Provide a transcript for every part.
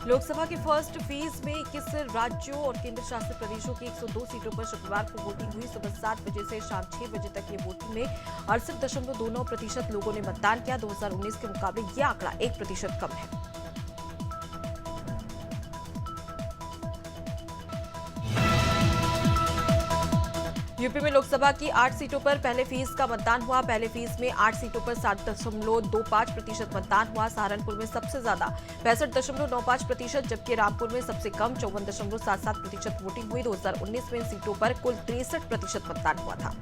लोकसभा के first phase में 21 राज्यों और केंद्र शासित प्रदेशों की 102 सीटों पर शुक्रवार को वोटिंग हुई। सुबह 7 बजे से शाम 6 बजे तक ये वोटिंग में 68.29% लोगों ने मतदान किया। 2019 के मुकाबले ये आंकड़ा 1% कम है। यूपी में लोकसभा की 8 सीटों पर पहले फेज का मतदान हुआ। पहले फेज में 8 सीटों पर 60.25% मतदान हुआ। सहारनपुर में सबसे ज्यादा 65.95%, जबकि रामपुर में सबसे कम 54.77% वोटिंग हुई। 2019 में इन सीटों पर कुल 63% मतदान हुआ था।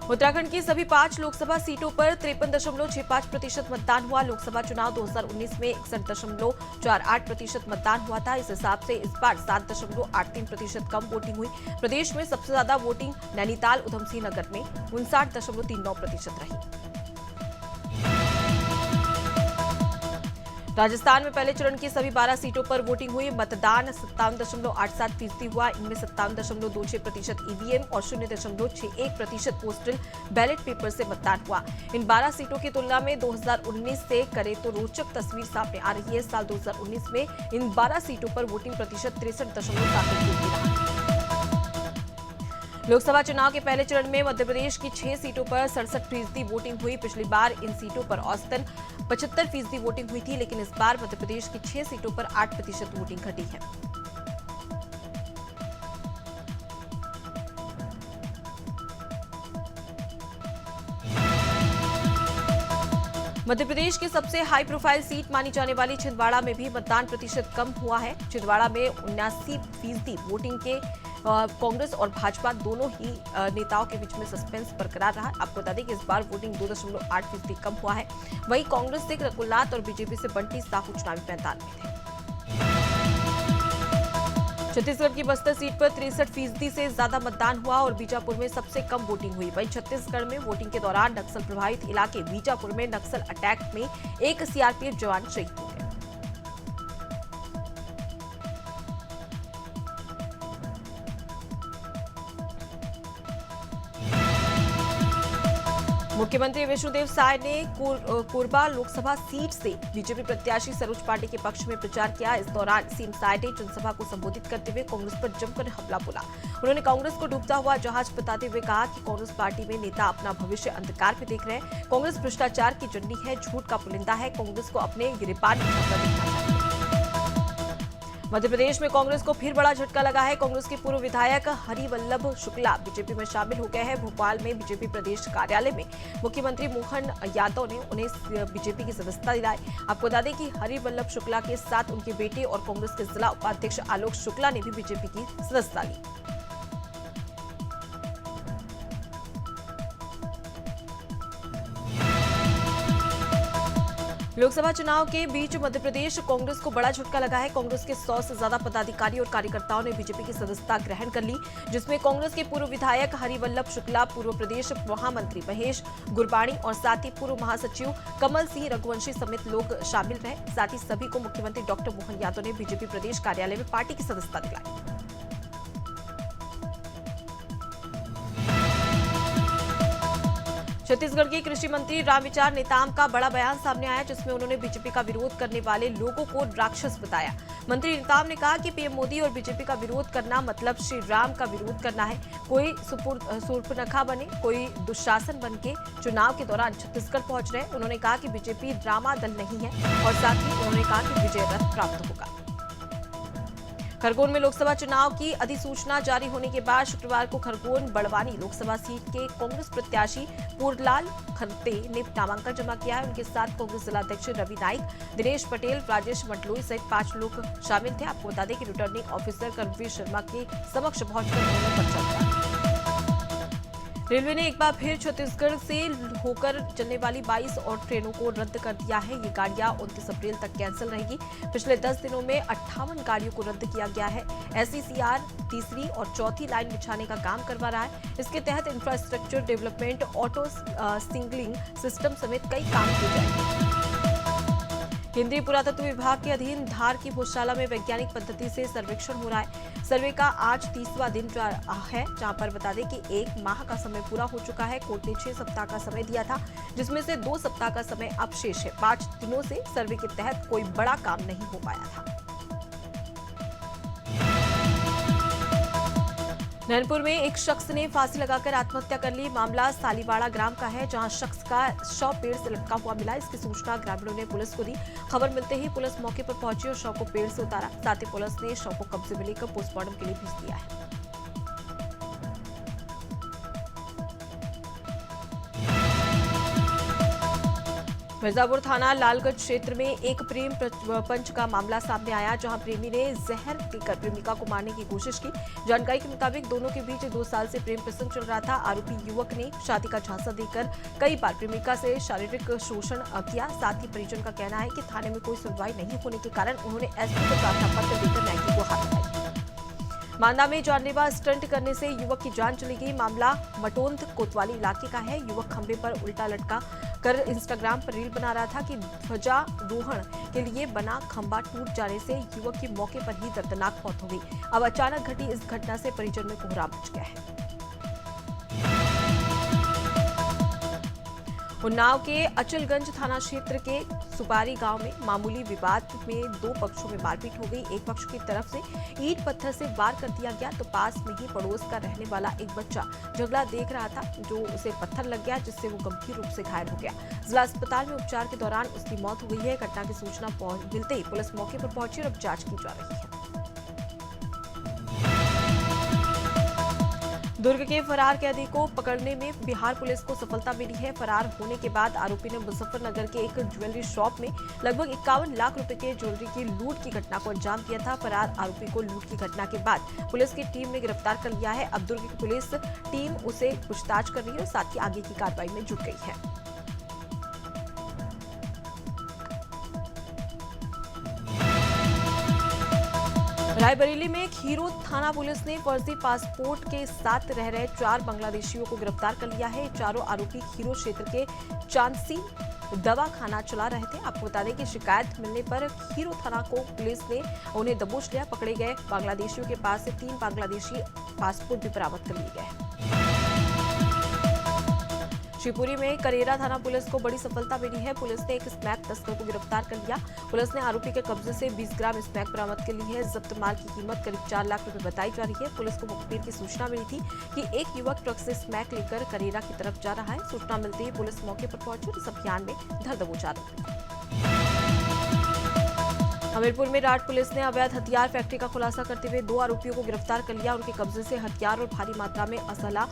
उत्तराखंड की सभी 5 लोकसभा सीटों पर 53.65% मतदान हुआ। लोकसभा चुनाव 2019 में 61.48% मतदान हुआ था। इस हिसाब से इस बार 7.83% कम वोटिंग हुई। प्रदेश में सबसे ज्यादा वोटिंग नैनीताल उधमसिंह नगर में 59.39% रही। राजस्थान में पहले चरण की सभी 12 सीटों पर वोटिंग हुई। मतदान 57.87% हुआ। इनमें 57.26% ईवीएम और 0.61% पोस्टल बैलेट पेपर से मतदान हुआ। इन 12 सीटों की तुलना में 2019 से करें तो रोचक तस्वीर सामने आ रही है। साल 2019 में इन 12 सीटों पर वोटिंग प्रतिशत 63.71% रहा। लोकसभा चुनाव के पहले चरण में मध्य प्रदेश की 6 सीटों पर 67% वोटिंग हुई। पिछली बार इन सीटों पर औसतन 75% वोटिंग हुई थी, लेकिन इस बार मध्य प्रदेश की 6 सीटों पर 8% वोटिंग घटी है। मध्य प्रदेश की सबसे हाई प्रोफाइल सीट मानी जाने वाली छिंदवाड़ा में भी मतदान प्रतिशत कम हुआ है। छिंदवाड़ा में 79% वोटिंग के कांग्रेस और भाजपा दोनों ही नेताओं के बीच में सस्पेंस बरकरार रहा। आपको बता दें कि इस बार वोटिंग 2.8% कम हुआ है। वहीं कांग्रेस से रकुलनाथ और बीजेपी से बंटी साहू चुनावी मैदान में थे। छत्तीसगढ़ की बस्तर सीट पर 63% से ज्यादा मतदान हुआ और बीजापुर में सबसे कम वोटिंग हुई। वहीं छत्तीसगढ़ में वोटिंग के दौरान नक्सल प्रभावित इलाके बीजापुर में नक्सल अटैक में एक सीआरपीएफ जवान शहीद हो गए। मुख्यमंत्री विष्णुदेव साय ने कोरबा लोकसभा सीट से बीजेपी प्रत्याशी सरोज पांडे के पक्ष में प्रचार किया। इस दौरान सीएम साय ने जनसभा को संबोधित करते हुए कांग्रेस पर जमकर हमला बोला। उन्होंने कांग्रेस को डूबता हुआ जहाज बताते हुए कहा कि कांग्रेस पार्टी में नेता अपना भविष्य अंधकार में देख रहे हैं। कांग्रेस भ्रष्टाचार की जंडी है, झूठ का पुलिंदा है। कांग्रेस को अपने गिरेबान में झटका दिखना चाहिए। मध्य प्रदेश में कांग्रेस को फिर बड़ा झटका लगा है। कांग्रेस के पूर्व विधायक हरिवल्लभ शुक्ला बीजेपी में शामिल हो गए हैं। भोपाल में बीजेपी प्रदेश कार्यालय में मुख्यमंत्री मोहन यादव ने उन्हें बीजेपी की सदस्यता दिलाई। आपको बता दें कि हरिवल्लभ शुक्ला के साथ उनके बेटे और कांग्रेस के जिला उपाध्यक्ष आलोक शुक्ला ने भी बीजेपी की सदस्यता ली। लोकसभा चुनाव के बीच मध्य प्रदेश कांग्रेस को बड़ा झटका लगा है। कांग्रेस के 100 से ज्यादा पदाधिकारी और कार्यकर्ताओं ने बीजेपी की सदस्यता ग्रहण कर ली, जिसमें कांग्रेस के पूर्व विधायक हरिवल्लभ शुक्ला, पूर्व प्रदेश महामंत्री महेश गुरबाणी और साथ ही पूर्व महासचिव कमल सिंह रघुवंशी समेत लोग शामिल रहे। साथ ही सभी को मुख्यमंत्री डॉक्टर मोहन यादव ने बीजेपी प्रदेश कार्यालय में पार्टी की सदस्यता दिलाई। छत्तीसगढ़ के कृषि मंत्री रामविचार नेताम का बड़ा बयान सामने आया, जिसमें उन्होंने बीजेपी का विरोध करने वाले लोगों को राक्षस बताया। मंत्री नेताम ने कहा कि पीएम मोदी और बीजेपी का विरोध करना मतलब श्री राम का विरोध करना है। कोई सूर्पनखा बने, कोई दुशासन बन के चुनाव के दौरान छत्तीसगढ़ पहुंच रहे। उन्होंने कहा कि बीजेपी ड्रामा दल नहीं है और साथ ही उन्होंने कहा कि विजय रथ प्राप्त होगा। खरगोन में लोकसभा चुनाव की अधिसूचना जारी होने के बाद शुक्रवार को खरगोन बड़वानी लोकसभा सीट के कांग्रेस प्रत्याशी पूर्णलाल खरते ने नामांकन जमा किया है। उनके साथ कांग्रेस जिलाध्यक्ष रवि नाइक, दिनेश पटेल, राजेश मंडलोई सहित 5 लोग शामिल थे। आपको बता दें कि रिटर्निंग ऑफिसर कर्मवीर शर्मा के समक्ष पहुंचकर उन्होंने पर्चा भरा। रेलवे ने एक बार फिर छत्तीसगढ़ से होकर चलने वाली 22 और ट्रेनों को रद्द कर दिया है। ये गाड़ियां 29 अप्रैल तक कैंसिल रहेगी। पिछले 10 दिनों में 58 गाड़ियों को रद्द किया गया है। एसईसीआर तीसरी और चौथी लाइन बिछाने का काम करवा रहा है। इसके तहत infrastructure development, auto signalling system समेत कई काम किए जाएंगे। केंद्रीय पुरातत्व विभाग के अधीन धार की भोजशाला में वैज्ञानिक पद्धति से सर्वेक्षण हो रहा है। सर्वे का आज 30वां दिन है, जहां पर बता दें कि 1 माह का समय पूरा हो चुका है। कोर्ट ने 6 सप्ताह का समय दिया था, जिसमें से 2 सप्ताह का समय अब शेष है। 5 दिनों से सर्वे के तहत कोई बड़ा काम नहीं हो पाया था। नैनपुर में एक शख्स ने फांसी लगाकर आत्महत्या कर ली। मामला सालीवाड़ा ग्राम का है, जहां शख्स का शव पेड़ से लटका हुआ मिला। इसकी सूचना ग्रामीणों ने पुलिस को दी। खबर मिलते ही पुलिस मौके पर पहुंची और शव को पेड़ से उतारा। साथ ही पुलिस ने शव को कब्जे में लेकर पोस्टमार्टम के लिए भेज दिया है। मिर्जापुर थाना लालगंज क्षेत्र में एक प्रेम पंच का मामला सामने आया, जहां प्रेमी ने जहर पीकर प्रेमिका को मारने की कोशिश की। जानकारी के मुताबिक दोनों के बीच 2 साल से प्रेम प्रसंग चल रहा था। आरोपी युवक ने शादी का झांसा देकर कई बार प्रेमिका से शारीरिक शोषण किया। साथ ही परिजन का कहना है कि थाने में कोई सुनवाई नहीं होने के कारण उन्होंने एसपी को प्रार्थना पत्र देकर न्याय की गुहार लगाई। मांदा में जानलेवा स्टंट करने से युवक की जान चली गई। मामला मटोंद कोतवाली इलाके का है। युवक खंबे पर उल्टा लटका कर इंस्टाग्राम पर रील बना रहा था कि ध्वजारोहण के लिए बना खंबा टूट जाने से युवक की मौके पर ही दर्दनाक मौत हो गई। अब अचानक घटी इस घटना से परिजन में कोहराम मच गया है। उन्नाव के अचलगंज थाना क्षेत्र के सुपारी गांव में मामूली विवाद में 2 पक्षों में मारपीट हो गई। एक पक्ष की तरफ से ईंट पत्थर से वार कर दिया गया, तो पास में ही पड़ोस का रहने वाला एक बच्चा झगड़ा देख रहा था, जो उसे पत्थर लग गया, जिससे वो गंभीर रूप से घायल हो गया। जिला अस्पताल में उपचार के दौरान उसकी मौत हो गई है। घटना की सूचना मिलते ही पुलिस मौके पर पहुंची और अब जांच की जा रही है। दुर्ग के फरार कैदी को पकड़ने में बिहार पुलिस को सफलता मिली है। फरार होने के बाद आरोपी ने मुजफ्फरनगर के एक ज्वेलरी शॉप में लगभग 51 लाख रुपए के ज्वेलरी की लूट की घटना को अंजाम दिया था। फरार आरोपी को लूट की घटना के बाद पुलिस की टीम ने गिरफ्तार कर लिया है। अब दुर्ग की पुलिस टीम उसे पूछताछ कर रही है और साथ ही आगे की कार्रवाई में जुट गई है। रायबरेली में खीरो थाना पुलिस ने फर्जी पासपोर्ट के साथ रह रहे 4 बांग्लादेशियों को गिरफ्तार कर लिया है। चारों आरोपी खीरो क्षेत्र के चांदसी दवाखाना चला रहे थे। आपको बता दें कि शिकायत मिलने पर खीरो थाना को पुलिस ने उन्हें दबोच लिया। पकड़े गए बांग्लादेशियों के पास से 3 बांग्लादेशी पासपोर्ट भी बरामद कर लिए गए। शिवपुरी में करेरा थाना पुलिस को बड़ी सफलता मिली है। पुलिस ने एक स्मैक तस्कर को गिरफ्तार कर लिया। पुलिस ने आरोपी के कब्जे से 20 ग्राम स्मैक बरामद कर ली है। जब्त माल की कीमत करीब 4 लाख रुपए बताई जा रही है। पुलिस को मुखबिर की सूचना मिली थी कि एक युवक ट्रक से स्मैक लेकर करेरा की तरफ जा रहा है। सूचना मिलते ही पुलिस मौके पर पहुंची और इस अभियान में धर दबोच आरोपी। हमीरपुर में राठ पुलिस ने अवैध हथियार फैक्ट्री का खुलासा करते हुए 2 आरोपियों को गिरफ्तार कर लिया। उनके कब्जे से हथियार और भारी मात्रा में असला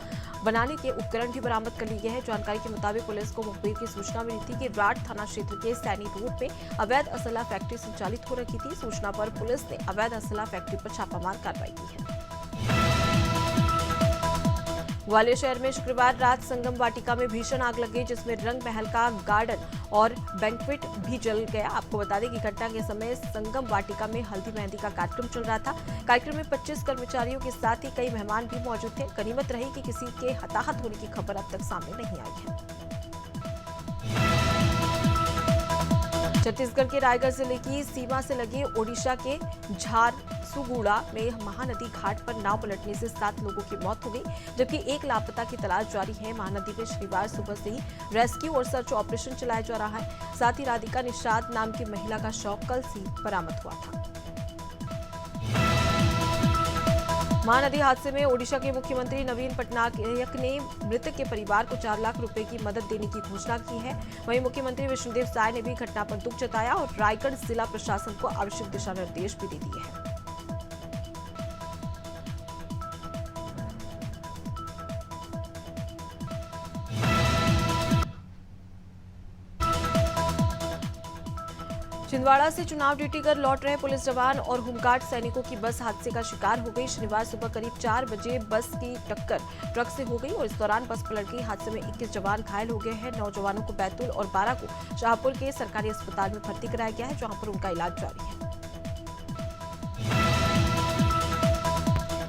बनाने के उपकरण भी बरामद कर लिए गए हैं। जानकारी के मुताबिक पुलिस को मुखबिर की सूचना मिली थी कि राठ थाना क्षेत्र के सैनी रोड पे अवैध असला फैक्ट्री संचालित हो रही थी। सूचना पर पुलिस ने अवैध असला फैक्ट्री पर छापामार कार्रवाई की है। ग्वालियर शहर में शुक्रवार रात संगम वाटिका में भीषण आग लग गई, जिसमें रंग महल का गार्डन और बैंक्वेट भी जल गया। आपको बता दें कि घटना के समय संगम वाटिका में हल्दी मेहंदी का कार्यक्रम चल रहा था। कार्यक्रम में 25 कर्मचारियों के साथ ही कई मेहमान भी मौजूद थे। गनीमत रही कि किसी के हताहत होने की खबर अब तक सामने नहीं आई है। छत्तीसगढ़ के रायगढ़ जिले की सीमा से लगे ओडिशा के झारसुगुड़ा में महानदी घाट पर नाव पलटने से 7 लोगों की मौत हो गई, जबकि एक लापता की तलाश जारी है। महानदी में शनिवार सुबह से ही रेस्क्यू और सर्च ऑपरेशन चलाया जा रहा है। साथ ही राधिका निषाद नाम की महिला का शव कल से बरामद हुआ था। महानदी हादसे में ओडिशा के मुख्यमंत्री नवीन पटनायक ने मृतक के परिवार को 4 लाख रुपए की मदद देने की घोषणा की है। वहीं मुख्यमंत्री विष्णुदेव साय ने भी घटना पर दुख जताया और रायगढ़ जिला प्रशासन को आवश्यक दिशा निर्देश भी दे दिए हैं। छिंदवाड़ा से चुनाव ड्यूटी कर लौट रहे पुलिस जवान और होमगार्ड सैनिकों की बस हादसे का शिकार हो गई। शनिवार सुबह करीब 4 बजे बस की टक्कर ट्रक से हो गई और इस दौरान बस पलट गई। हादसे में 21 जवान घायल हो गए हैं। 9 जवानों को बैतूल और 12 को शाहपुर के सरकारी अस्पताल में भर्ती कराया गया है, जहां पर उनका इलाज जारी है।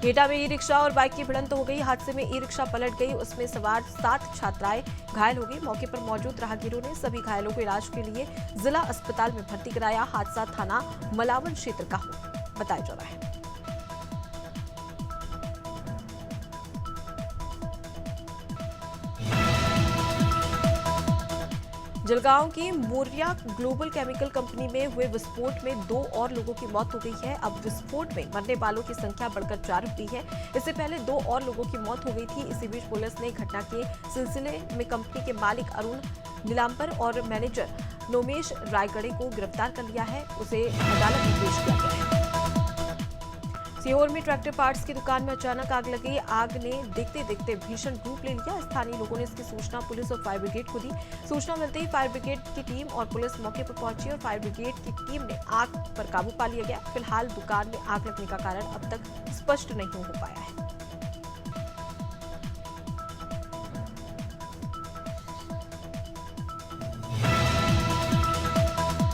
एटा में ई रिक्शा और बाइक की भिड़ंत हो गई। हादसे में ई रिक्शा पलट गई, उसमें सवार 7 छात्राएं घायल हो गई। मौके पर मौजूद राहगीरों ने सभी घायलों को इलाज के लिए जिला अस्पताल में भर्ती कराया। हादसा थाना मलावन क्षेत्र का बताया जा रहा है। जलगांव की मोरिया ग्लोबल केमिकल कंपनी में हुए विस्फोट में 2 और लोगों की मौत हो गई है। अब विस्फोट में मरने वालों की संख्या बढ़कर 4 हुई है। इससे पहले 2 और लोगों की मौत हो गई थी। इसी बीच पुलिस ने घटना के सिलसिले में कंपनी के मालिक अरुण नीलांबर और मैनेजर नोमेश रायगढ़े को गिरफ्तार कर लिया है। उसे अदालत में पेश किया गया है। सीहोर में ट्रैक्टर पार्ट्स की दुकान में अचानक आग लगी। आग ने देखते देखते भीषण रूप ले लिया। स्थानीय लोगों ने इसकी सूचना पुलिस और फायर ब्रिगेड को दी। सूचना मिलते ही फायर ब्रिगेड की टीम और पुलिस मौके पर पहुंची और फायर ब्रिगेड की टीम ने आग पर काबू पा लिया गया। फिलहाल दुकान में आग लगने का कारण अब तक स्पष्ट नहीं हो पाया है।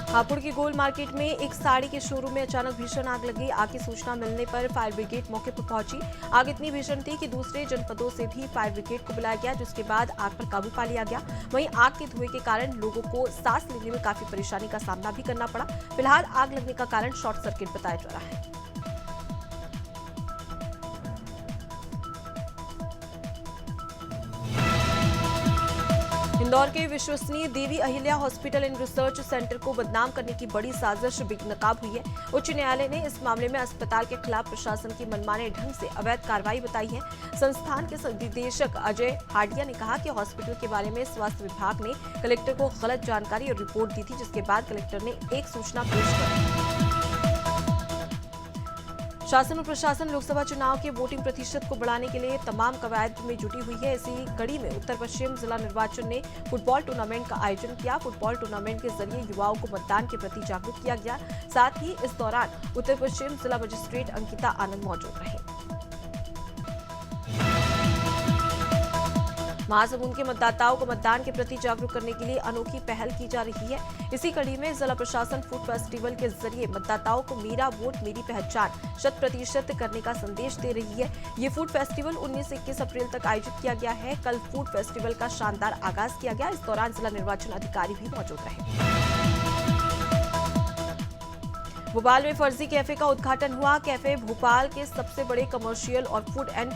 हापुड़ की गोल मार्केट में एक साड़ी के शोरूम में अचानक भीषण आग लगी। आग की सूचना मिलने पर फायर ब्रिगेड मौके पर पहुंची। आग इतनी भीषण थी कि दूसरे जनपदों से भी फायर ब्रिगेड को बुलाया गया, जिसके बाद आग पर काबू पा लिया गया। वहीं आग के धुएं के कारण लोगों को सांस लेने में काफी परेशानी का सामना भी करना पड़ा। फिलहाल आग लगने का कारण शॉर्ट सर्किट बताया जा रहा है। इंदौर के विश्वसनीय Devi Ahilya hospital and research centre को बदनाम करने की बड़ी साजिश बेनकाब हुई है। उच्च न्यायालय ने इस मामले में अस्पताल के खिलाफ प्रशासन की मनमाने ढंग से अवैध कार्रवाई बताई है। संस्थान के निदेशक अजय हाडिया ने कहा कि हॉस्पिटल के बारे में स्वास्थ्य विभाग ने कलेक्टर को गलत जानकारी और रिपोर्ट दी थी, जिसके बाद कलेक्टर ने एक सूचना पेश कर शासन और प्रशासन लोकसभा चुनाव के वोटिंग प्रतिशत को बढ़ाने के लिए तमाम कवायद में जुटी हुई है। इसी कड़ी में उत्तर पश्चिम जिला निर्वाचन ने फुटबॉल टूर्नामेंट का आयोजन किया। फुटबॉल टूर्नामेंट के जरिए युवाओं को मतदान के प्रति जागरूक किया गया। साथ ही इस दौरान उत्तर पश्चिम जिला मजिस्ट्रेट अंकिता आनंद मौजूद रहे। महासमुंद के मतदाताओं को मतदान के प्रति जागरूक करने के लिए अनोखी पहल की जा रही है। इसी कड़ी में जिला प्रशासन फूड फेस्टिवल के जरिए मतदाताओं को मेरा वोट मेरी पहचान 100% करने का संदेश दे रही है। ये फूड फेस्टिवल 19 से 21 अप्रैल तक आयोजित किया गया है। कल फूड फेस्टिवल का शानदार आगाज किया गया। इस दौरान जिला निर्वाचन अधिकारी भी मौजूद रहे। भोपाल में फर्जी कैफे का उद्घाटन हुआ। कैफे भोपाल के सबसे बड़े कमर्शियल और फूड एंड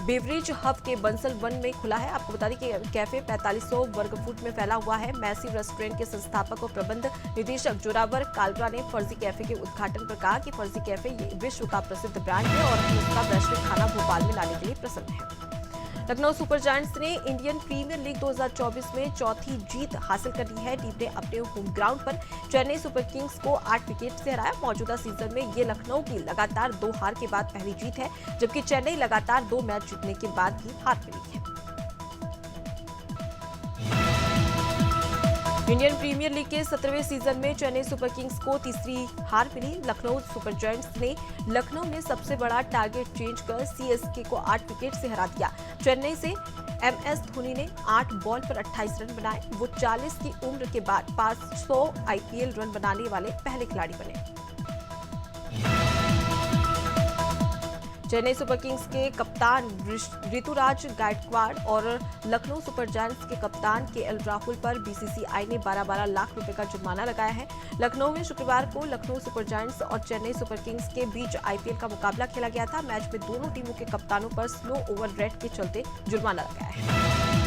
बेवरेज हब के बंसल वन में खुला है। आपको बता दें कि कैफे 4500 वर्ग फुट में फैला हुआ है। मैसिव रेस्टोरेंट के संस्थापक और प्रबंध निदेशक जोरावर कालरा ने फर्जी कैफे के उद्घाटन पर कहा कि फर्जी कैफे ये विश्व का प्रसिद्ध ब्रांड है और हम इसका वैश्विक खाना भोपाल में लाने के लिए प्रसन्न है। लखनऊ सुपर जायंट्स ने इंडियन प्रीमियर लीग 2024 में चौथी जीत हासिल कर ली है। टीम ने अपने होम ग्राउंड पर चेन्नई सुपर किंग्स को 8 विकेट से हराया। मौजूदा सीजन में ये लखनऊ की लगातार 2 हार के बाद पहली जीत है, जबकि चेन्नई लगातार 2 मैच जीतने के बाद भी हार मिली है। इंडियन प्रीमियर लीग के 17वें सीजन में चेन्नई सुपर किंग्स को तीसरी हार मिली। लखनऊ सुपर जायंट्स ने लखनऊ में सबसे बड़ा टारगेट चेंज कर सीएसके को 8 विकेट से हरा दिया। चेन्नई से एमएस धोनी ने 8 बॉल पर 28 रन बनाए। वो 40 की उम्र के बाद 500 आईपीएल रन बनाने वाले पहले खिलाड़ी बने। चेन्नई सुपर किंग्स के कप्तान ऋतुराज गायकवाड़ और लखनऊ सुपर जायंट्स के कप्तान केएल राहुल पर बीसीसीआई ने 12-12 लाख रुपए का जुर्माना लगाया है। लखनऊ में शुक्रवार को लखनऊ सुपर जायंट्स और चेन्नई सुपर किंग्स के बीच आईपीएल का मुकाबला खेला गया था। मैच में दोनों टीमों के कप्तानों पर स्लो ओवर रेट के चलते जुर्माना लगाया है।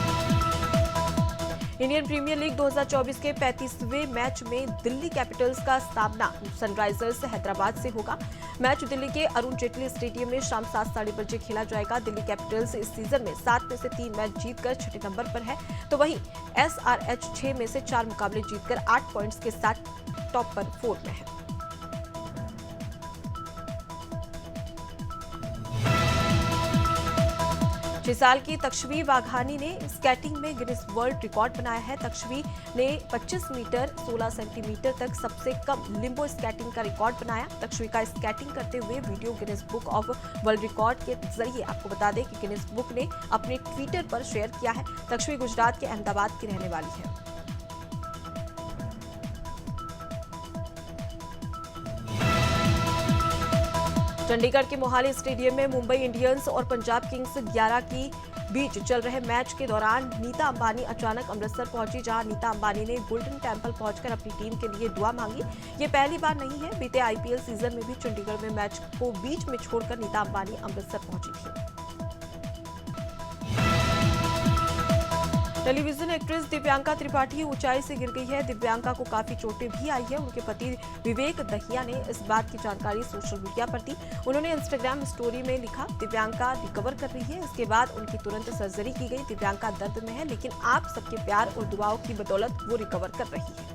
इंडियन प्रीमियर लीग 2024 के 35वें मैच में दिल्ली कैपिटल्स का सामना सनराइजर्स हैदराबाद से होगा। मैच दिल्ली के अरुण जेटली स्टेडियम में शाम 7:30 बजे खेला जाएगा। दिल्ली कैपिटल्स इस सीजन में 7 में से 3 मैच जीतकर 6 नंबर पर है, तो वहीं एसआरएच 6 में से 4 मुकाबले जीतकर 8 पॉइंट्स के साथ टॉप पर 4 में है। छह साल की तक्षवी वाघानी ने स्केटिंग में गिनीज वर्ल्ड रिकॉर्ड बनाया है। तक्षवी ने 25 मीटर 16 सेंटीमीटर तक सबसे कम लिम्बो स्केटिंग का रिकॉर्ड बनाया। तक्षवी का स्केटिंग करते हुए video Guinness book of world record के जरिए आपको बता दें कि गिनीज बुक ने अपने ट्विटर पर शेयर किया है। तक्षवी गुजरात के अहमदाबाद की रहने वाली है। चंडीगढ़ के मोहाली स्टेडियम में मुंबई इंडियंस और पंजाब किंग्स 11 की बीच चल रहे मैच के दौरान नीता अंबानी अचानक अमृतसर पहुंची, जहां नीता अंबानी ने गोल्डन टेम्पल पहुंचकर अपनी टीम के लिए दुआ मांगी। ये पहली बार नहीं है, बीते आईपीएल सीजन में भी चंडीगढ़ में मैच को बीच में छोड़कर नीता अंबानी अमृतसर पहुंची थी। टेलीविजन एक्ट्रेस दिव्यांका त्रिपाठी ऊंचाई से गिर गई है। दिव्यांका को काफी चोटें भी आई है। उनके पति विवेक दहिया ने इस बात की जानकारी सोशल मीडिया पर दी। उन्होंने इंस्टाग्राम स्टोरी में लिखा, दिव्यांका रिकवर कर रही है। इसके बाद उनकी तुरंत सर्जरी की गई। दिव्यांका दर्द में है, लेकिन आप सबके प्यार और दुआओं की बदौलत वो रिकवर कर रही है।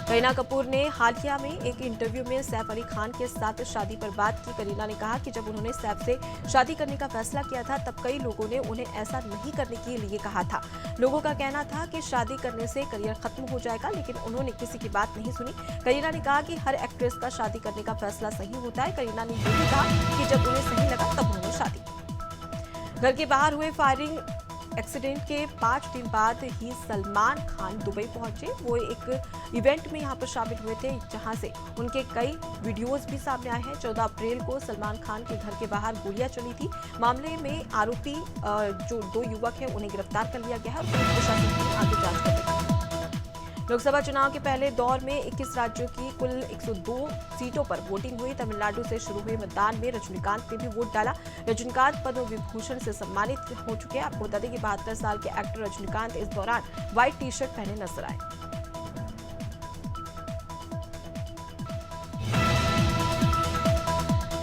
करीना कपूर ने हालिया में एक इंटरव्यू में सैफ अली खान के साथ शादी पर बात की। करीना ने कहा कि जब उन्होंने सैफ से शादी करने का फैसला किया था, तब कई लोगों ने उन्हें ऐसा नहीं करने के लिए कहा था। लोगों का कहना था कि शादी करने से करियर खत्म हो जाएगा, लेकिन उन्होंने किसी की बात नहीं सुनी। करीना ने कहा कि हर एक्ट्रेस का शादी करने का फैसला सही होता है। करीना ने यह भी कहा कि जब उन्हें सही लगा तब उन्होंने शादी की। घर के बाहर हुए फायरिंग एक्सीडेंट के 5 दिन बाद ही सलमान खान दुबई पहुंचे। वो एक इवेंट में यहां पर शामिल हुए थे, जहां से उनके कई वीडियोस भी सामने आए हैं। 14 अप्रैल को सलमान खान के घर के बाहर गोलियां चली थी। मामले में आरोपी जो 2 युवक हैं, उन्हें गिरफ्तार कर लिया गया है और पुलिस प्रशासन की आगे जांच कर रही है। लोकसभा चुनाव के पहले दौर में 21 राज्यों की कुल 102 सीटों पर वोटिंग हुई। तमिलनाडु से शुरू हुए मतदान में रजनीकांत ने भी वोट डाला। रजनीकांत पद्म विभूषण से सम्मानित हो चुके हैं। आपको बता दें कि 72 साल के एक्टर रजनीकांत इस दौरान व्हाइट टी शर्ट पहने नजर आए।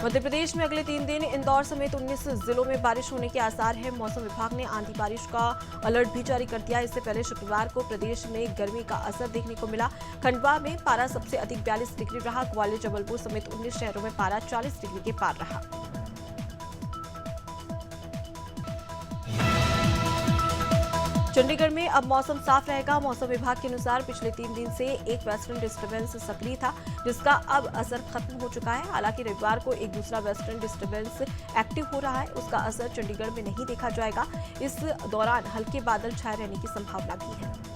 मध्य प्रदेश में अगले 3 दिन इंदौर समेत 19 जिलों में बारिश होने के आसार हैं। मौसम विभाग ने आंधी बारिश का अलर्ट भी जारी कर दिया। इससे पहले शुक्रवार को प्रदेश में गर्मी का असर देखने को मिला। खंडवा में पारा सबसे अधिक 42 डिग्री रहा। ग्वालियर, जबलपुर समेत 19 शहरों में पारा 40 डिग्री के पार रहा। चंडीगढ़ में अब मौसम साफ रहेगा। मौसम विभाग के अनुसार पिछले 3 दिन से एक वेस्टर्न डिस्टर्बेंस सक्रिय था, जिसका अब असर खत्म हो चुका है। हालांकि रविवार को एक दूसरा वेस्टर्न डिस्टर्बेंस एक्टिव हो रहा है। उसका असर चंडीगढ़ में नहीं देखा जाएगा। इस दौरान हल्के बादल छाए रहने की संभावना भी है।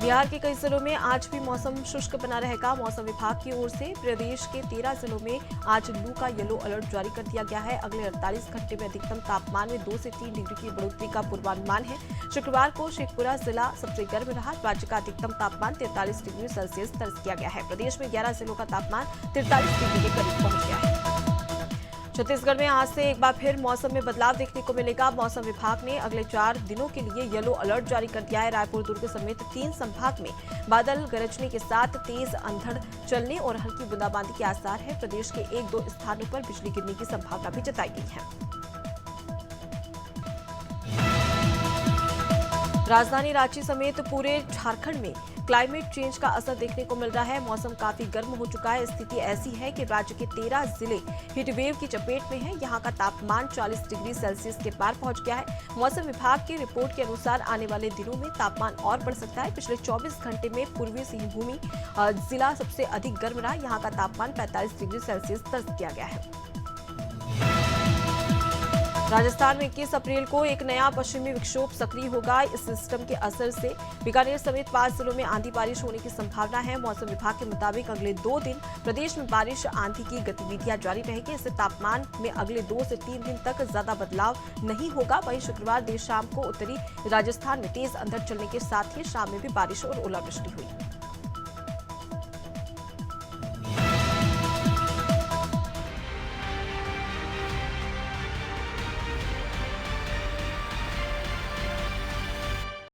बिहार के कई जिलों में आज भी मौसम शुष्क बना रहेगा। मौसम विभाग की ओर से प्रदेश के 13 जिलों में आज लू का येलो अलर्ट जारी कर दिया गया है। अगले 48 घंटे में अधिकतम तापमान में 2 से 3 डिग्री की बढ़ोतरी का पूर्वानुमान है। शुक्रवार को शेखपुरा जिला सबसे गर्म रहा। राज्य का अधिकतम तापमान 43 डिग्री सेल्सियस दर्ज किया गया है। प्रदेश में 11 जिलों का तापमान 43 डिग्री के करीब पहुंच गया है। छत्तीसगढ़ में आज से एक बार फिर मौसम में बदलाव देखने को मिलेगा। मौसम विभाग ने अगले 4 दिनों के लिए येलो अलर्ट जारी कर दिया है। रायपुर, दुर्ग समेत 3 संभाग में बादल गरजने के साथ तेज अंधड़ चलने और हल्की बूंदाबांदी के आसार है। प्रदेश के 1-2 स्थानों पर बिजली गिरने की संभावना भी जताई गई है। राजधानी रांची समेत पूरे झारखंड में क्लाइमेट चेंज का असर देखने को मिल रहा है। मौसम काफी गर्म हो चुका है। स्थिति ऐसी है कि राज्य के 13 जिले हीट वेव की चपेट में हैं। यहां का तापमान 40 डिग्री सेल्सियस के पार पहुंच गया है। मौसम विभाग की रिपोर्ट के अनुसार आने वाले दिनों में तापमान और बढ़ सकता है। पिछले 24 घंटे में पूर्वी सिंहभूमि जिला सबसे अधिक गर्म रहा। यहां का तापमान 45 डिग्री सेल्सियस दर्ज किया गया है। राजस्थान में 21 अप्रैल को एक नया पश्चिमी विक्षोभ सक्रिय होगा। इस सिस्टम के असर से बीकानेर समेत 5 जिलों में आंधी बारिश होने की संभावना है। मौसम विभाग के मुताबिक अगले 2 दिन प्रदेश में बारिश आंधी की गतिविधियां जारी रहेगी। इससे तापमान में अगले 2 से 3 दिन तक ज्यादा बदलाव नहीं होगा। वहीं शुक्रवार देर शाम को उत्तरी राजस्थान में तेज अंधड़ चलने के साथ ही शाम में भी बारिश और ओलावृष्टि हुई।